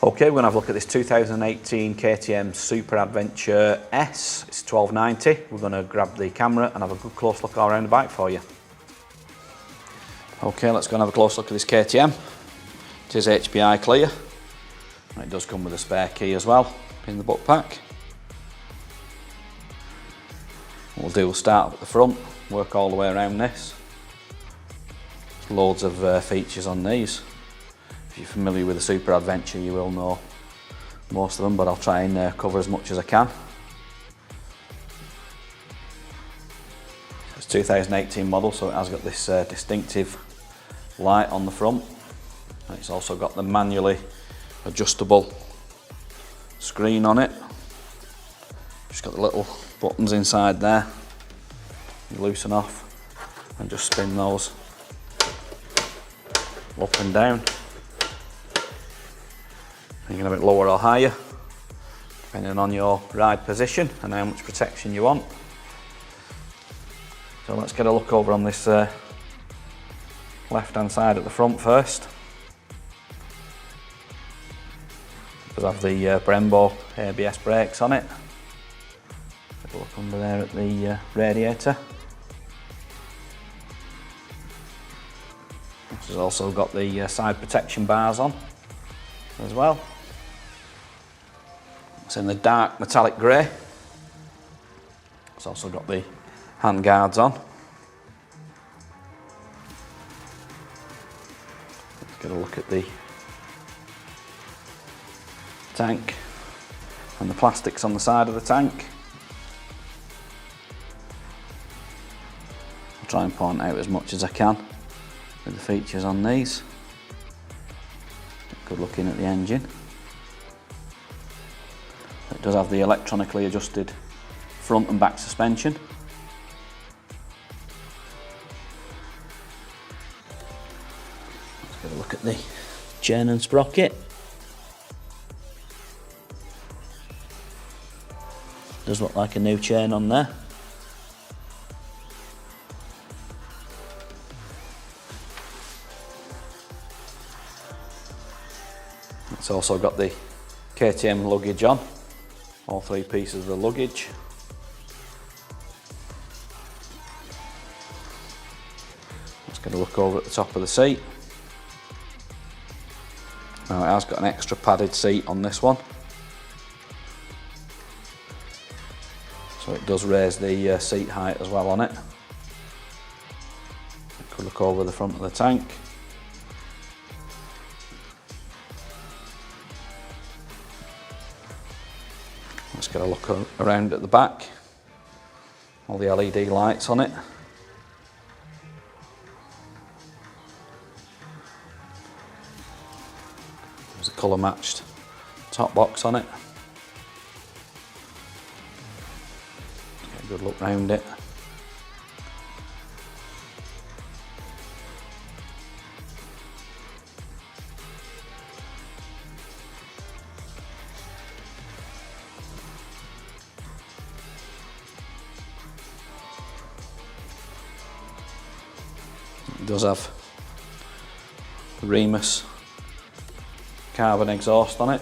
Okay, we're going to have a look at this 2018 KTM Superadventure S. It's 1290. We're going to grab the camera and have a good close look around the bike for you. Okay, let's go and have a close look at this KTM. It is HPI clear. And it does come with a spare key as well in the book pack. What we'll do, we'll start up at the front, work all the way around this. There's loads of features on these. If you're familiar with the Superadventure, you will know most of them, but I'll try and cover as much as I can. It's a 2018 model, so it has got this distinctive light on the front. And it's also got the manually adjustable screen on it. Just got the little buttons inside there. You loosen off and just spin those up and down. You can have it lower or higher, depending on your ride position and how much protection you want. So let's get a look over on this left hand side at the front first. It does have the Brembo ABS brakes on it. Take a look under there at the radiator. This has also got the side protection bars on as well. It's in the dark metallic grey. It's also got the hand guards on. Let's get a look at the tank and the plastics on the side of the tank. I'll try and point out as much as I can with the features on these. Good looking at the engine. It does have the electronically adjusted front and back suspension. Let's get a look at the chain and sprocket. Does look like a new chain on there. It's also got the KTM luggage on, all three pieces of the luggage. Let's get a look over at the top of the seat. Now it has got an extra padded seat on this one, so it does raise the seat height as well on it. Could look over the front of the tank. Let's get a look around at the back. All the LED lights on it. There's a colour matched top box on it. Get a good look round it. It does have the Remus carbon exhaust on it.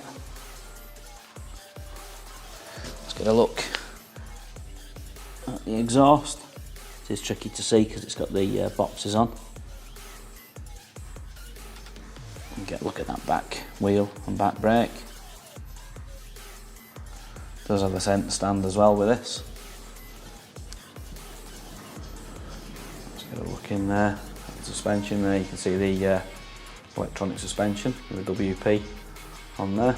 Let's get a look at the exhaust. It is tricky to see because it's got the boxes on. And get a look at that back wheel and back brake. It does have a centre stand as well with this. Let's get a look in there. Suspension there, you can see the electronic suspension with the WP on there.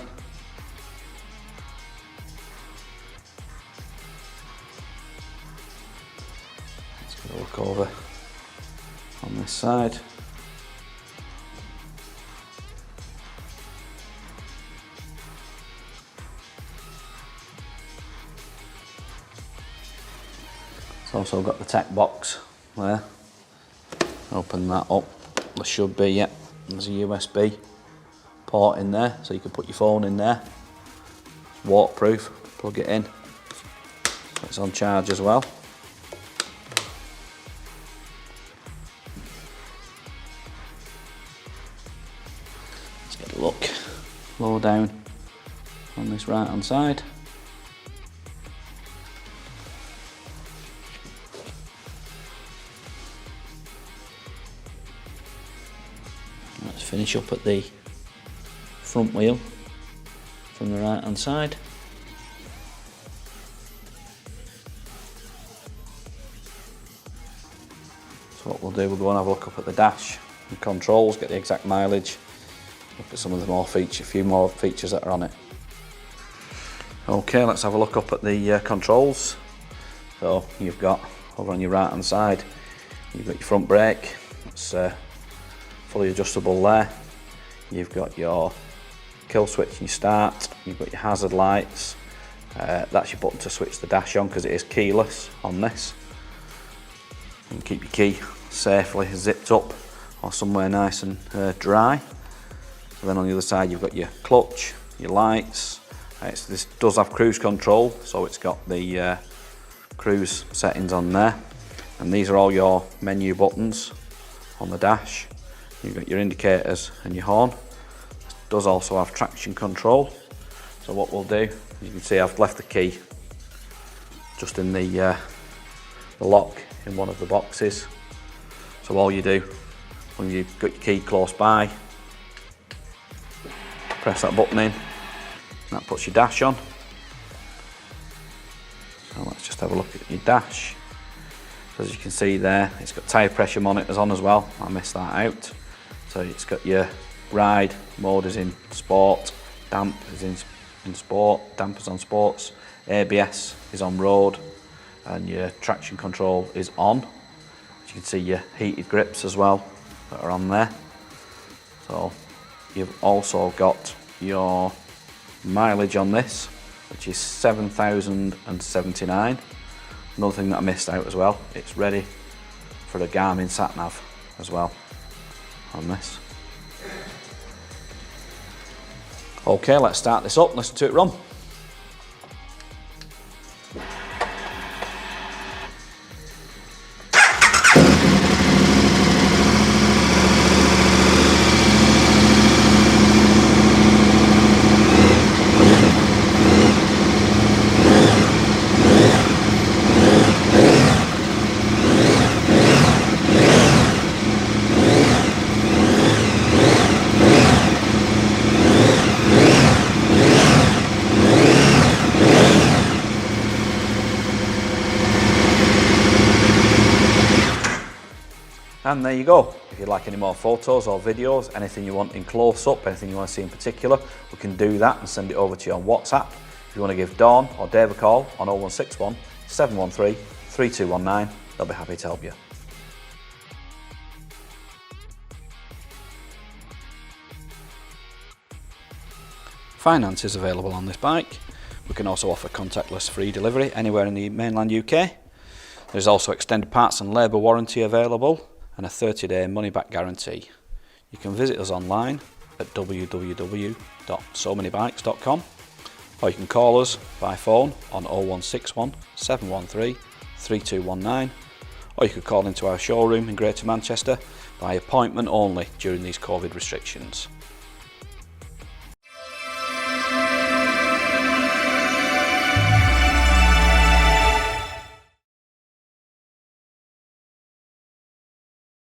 Let's get a look over on this side. It's also got the tech box there. Open that up, there should be, yeah, there's a USB port in there, so you can put your phone in there. It's waterproof, plug it in, it's on charge as well. go down on this right hand side. Let's finish up at the front wheel from the right hand side. So what we'll do, we'll go and have a look up at the dash and controls, get the exact mileage, look at some of the few more features that are on it. Okay, let's have a look up at the controls. So you've got, over on your right hand side, you've got your front brake, it's fully adjustable there. You've got your kill switch and your start, you've got your hazard lights, that's your button to switch the dash on because it is keyless on this. You can keep your key safely zipped up or somewhere nice and dry. And then on the other side you've got your clutch, your lights. This does have cruise control, so it's got the cruise settings on there. And these are all your menu buttons on the dash. You've got your indicators and your horn. It does also have traction control. So what we'll do, you can see I've left the key just in the lock in one of the boxes. So all you do, when you've got your key close by, press that button in, that puts your dash on. So let's just have a look at your dash. As you can see there, it's got tyre pressure monitors on as well. I missed that out. So it's got your ride mode is in sport, damp is in sport, dampers on sports, ABS is on road, and your traction control is on. As you can see, your heated grips as well that are on there. So you've also got your mileage on this, which is 7,079. Another thing that I missed out as well, it's ready for the Garmin sat-nav as well on this. Okay, let's start this up, listen to it run. And there you go. If you'd like any more photos or videos, anything you want in close up, anything you want to see in particular, we can do that and send it over to you on WhatsApp. If you want to give Dawn or Dave a call on 0161 713 3219, they'll be happy to help you. Finance is available on this bike. We can also offer contactless free delivery anywhere in the mainland UK. There's also extended parts and labour warranty available and a 30-day money-back guarantee. You can visit us online at www.SoManyBikes.com, or you can call us by phone on 0161 713 3219, or you could call into our showroom in Greater Manchester by appointment only during these COVID restrictions.